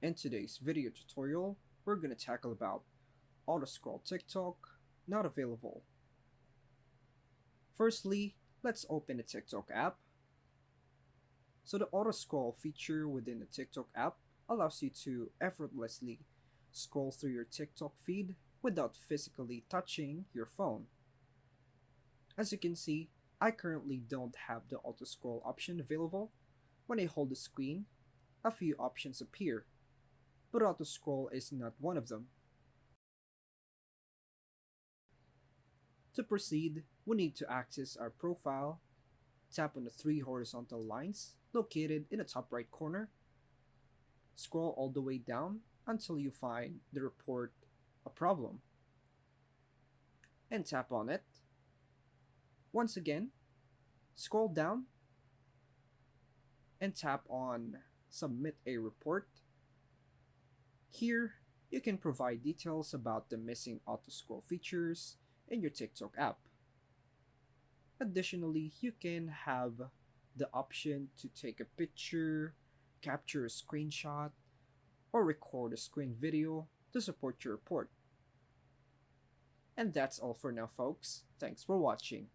In today's video tutorial, we're going to tackle about auto scroll TikTok not available. Firstly, let's open the TikTok app. So the auto scroll feature within the TikTok app allows you to effortlessly scroll through your TikTok feed without physically touching your phone. As you can see, I currently don't have the auto scroll option available. When I hold the screen, a few options appear, but auto scroll is not one of them. To proceed, we need to access our profile, tap on the three horizontal lines located in the top right corner, scroll all the way down until you find the report a problem, and tap on it. Once again, scroll down and tap on submit a report. Here, you can provide details about the missing auto scroll features in your TikTok app. Additionally, you can have the option to take a picture, capture a screenshot, or record a screen video to support your report. And that's all for now, folks. Thanks for watching.